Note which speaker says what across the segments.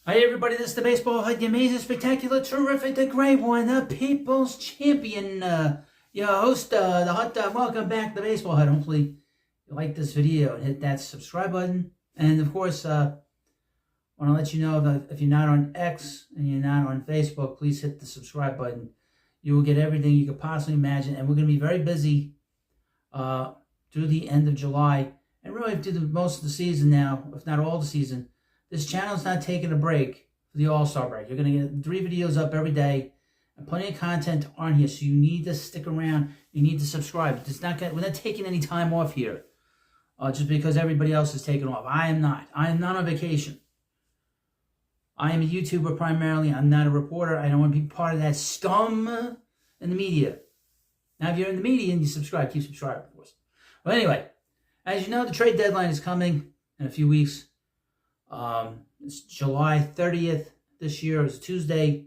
Speaker 1: Hi everybody, this is the Baseball Hut, the amazing, spectacular, terrific, the great one, the People's Champion, your host, the Hut. Welcome back to the Baseball Hut. Hopefully you like this video and hit that subscribe button. And of course, want to let you know that if you're not on X and you're not on Facebook, please hit the subscribe button. You will get everything you could possibly imagine. And we're going to be very busy through the end of July and really through most of the season now, if not all the season. This channel's not taking a break for the All-Star break. You're going to get 3 videos up every day and plenty of content on here, so you need to stick around. You need to subscribe. We're not taking any time off here just because everybody else is taking off. I am not. I am not on vacation. I am a YouTuber primarily. I'm not a reporter. I don't want to be part of that scum in the media. Now, if you're in the media and you subscribe, keep subscribing, of course. Well, anyway, as you know, the trade deadline is coming in a few weeks. It's July 30th this year. It's Tuesday.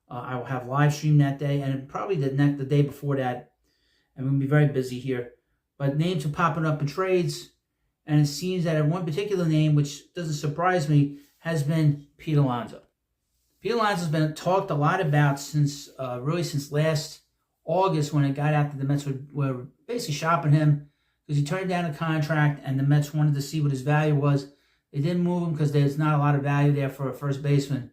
Speaker 1: I will have live stream that day, and probably the day before that. I'm going to be very busy here. But names are popping up in trades, and it seems that one particular name, which doesn't surprise me, has been Pete Alonso. Pete Alonso has been talked a lot about since last August, when it got out that the Mets were basically shopping him because he turned down a contract, and the Mets wanted to see what his value was. They didn't move him because there's not a lot of value there for a first baseman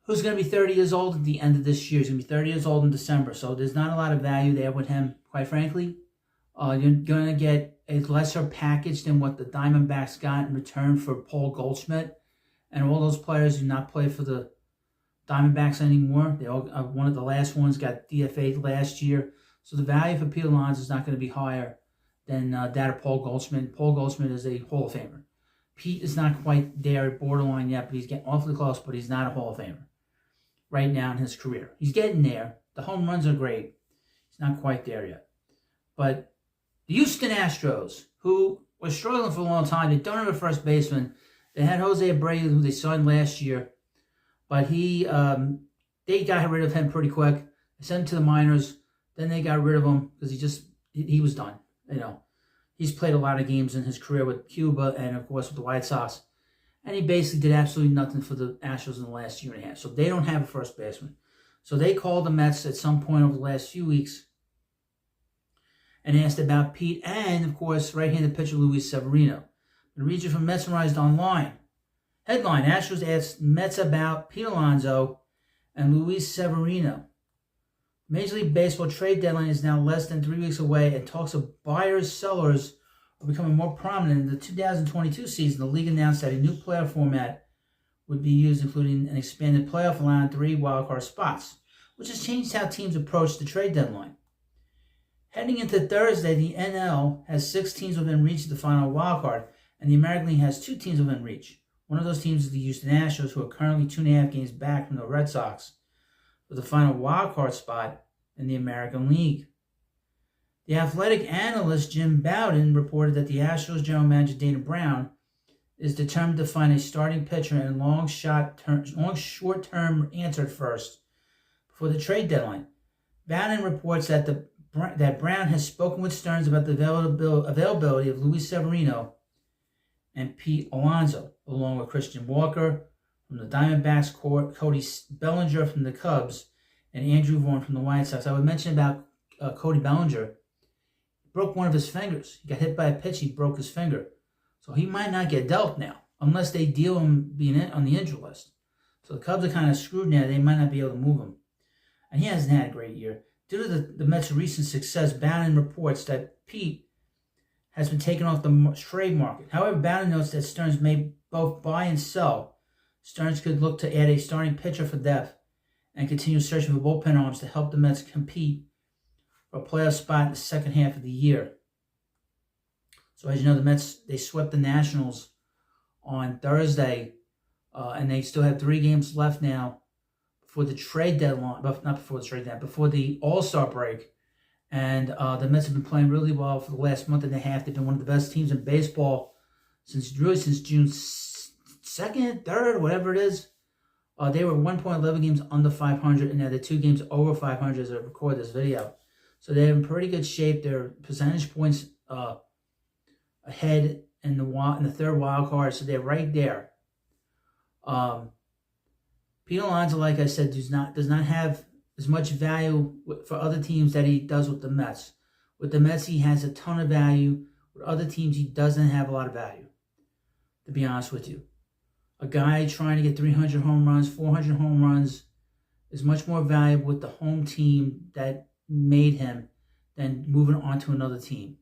Speaker 1: who's going to be 30 years old at the end of this year. He's going to be 30 years old in December. So there's not a lot of value there with him, quite frankly. You're going to get a lesser package than what the Diamondbacks got in return for Paul Goldschmidt. And all those players do not play for the Diamondbacks anymore. They all, one of the last ones got DFA'd last year. So the value for Pete Alonso is not going to be higher than that of Paul Goldschmidt. Paul Goldschmidt is a Hall of Famer. Pete is not quite there at borderline yet, but he's getting awfully close, but he's not a Hall of Famer right now in his career. He's getting there. The home runs are great. He's not quite there yet. But the Houston Astros, who were struggling for a long time, they don't have a first baseman. They had Jose Abreu, who they signed last year, but they got rid of him pretty quick. They sent him to the minors. Then they got rid of him because he was done, you know. He's played a lot of games in his career with Cuba and, of course, with the White Sox. And he basically did absolutely nothing for the Astros in the last year and a half. So they don't have a first baseman. So they called the Mets at some point over the last few weeks and asked about Pete and, of course, right-handed pitcher Luis Severino. The region from Metsmerized Online. Headline, Astros asked Mets about Pete Alonso and Luis Severino. Major League Baseball trade deadline is now less than 3 weeks away, and talks of buyers-sellers are becoming more prominent. In the 2022 season, the league announced that a new playoff format would be used, including an expanded playoff allowing 3 wildcard spots, which has changed how teams approach the trade deadline. Heading into Thursday, the NL has 6 teams within reach of the final wildcard, and the American League has 2 teams within reach. One of those teams is the Houston Astros, who are currently 2.5 games back from the Red Sox for the final wildcard spot in the American League. The Athletic analyst Jim Bowden reported that the Astros general manager Dana Brown is determined to find a starting pitcher and long short-term answer first before the trade deadline. Bowden reports that that Brown has spoken with Stearns about the availability of Luis Severino and Pete Alonso, along with Christian Walker from the Diamondbacks, Cody Bellinger from the Cubs, and Andrew Vaughn from the White Sox. I would mention about Cody Bellinger. He broke one of his fingers. He got hit by a pitch. He broke his finger. So he might not get dealt now unless they deal him being on the injury list. So the Cubs are kind of screwed now. They might not be able to move him. And he hasn't had a great year. Due to the Mets' recent success, Bowden reports that Pete has been taken off the trade market. However, Bowden notes that Stearns may both buy and sell. Stearns could look to add a starting pitcher for depth and continue searching for bullpen arms to help the Mets compete for a playoff spot in the second half of the year. So as you know, the Mets, they swept the Nationals on Thursday, and they still have 3 games left now before the trade deadline, not before the trade deadline, before the All-Star break. And the Mets have been playing really well for the last month and a half. They've been one of the best teams in baseball since June 2nd, 3rd, whatever it is. They were 1.11 games under 500, and now they're 2 games over 500 as I record this video. So they're in pretty good shape. They're percentage points ahead in the third wild card, so they're right there. Pete Alonso, like I said, does not have as much value for other teams that he does with the Mets. With the Mets, he has a ton of value. With other teams, he doesn't have a lot of value, to be honest with you. A guy trying to get 300 home runs, 400 home runs is much more valuable with the home team that made him than moving on to another team.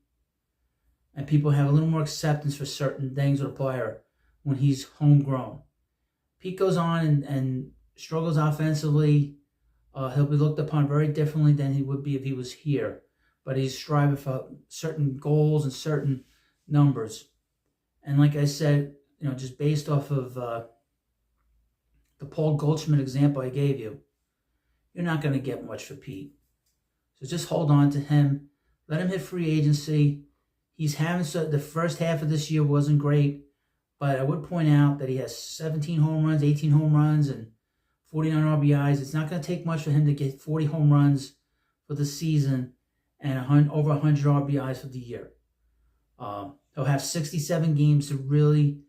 Speaker 1: And people have a little more acceptance for certain things with a player when he's homegrown. Pete goes on and struggles offensively. He'll be looked upon very differently than he would be if he was here. But he's striving for certain goals and certain numbers. And like I said, just based off of the Paul Goldschmidt example I gave you, you're not going to get much for Pete. So just hold on to him. Let him hit free agency. He's having the first half of this year wasn't great, but I would point out that he has 17 home runs, 18 home runs, and 49 RBIs. It's not going to take much for him to get 40 home runs for the season and over 100 RBIs for the year. He'll have 67 games to really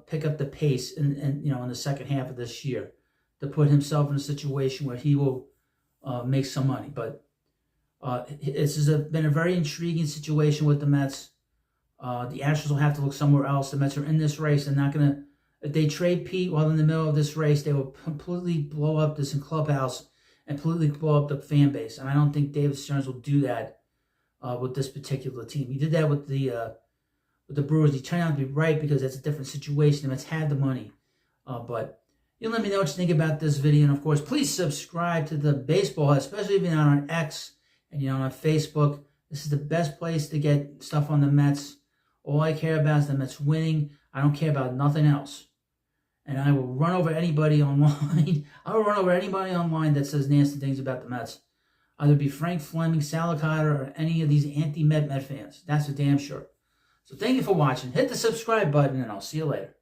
Speaker 1: pick up the pace in the second half of this year to put himself in a situation where he will make some money. But this has been a very intriguing situation with the Mets. The Astros will have to look somewhere else. The Mets are in this race. They're not going to, if they trade Pete while in the middle of this race, they will completely blow up this clubhouse and completely blow up the fan base. And I don't think David Stearns will do that with this particular team. He did that with the Brewers. He turned out to be right because that's a different situation. The Mets had the money. But let me know what you think about this video. And, of course, please subscribe to the Baseball Hut, especially if you're not on X and on Facebook. This is the best place to get stuff on the Mets. All I care about is the Mets winning. I don't care about nothing else. And I will run over anybody online. I will run over anybody online that says nasty things about the Mets. Either be Frank Fleming, Sal Licata, or any of these anti-Met fans. That's for damn sure. So thank you for watching. Hit the subscribe button, and I'll see you later.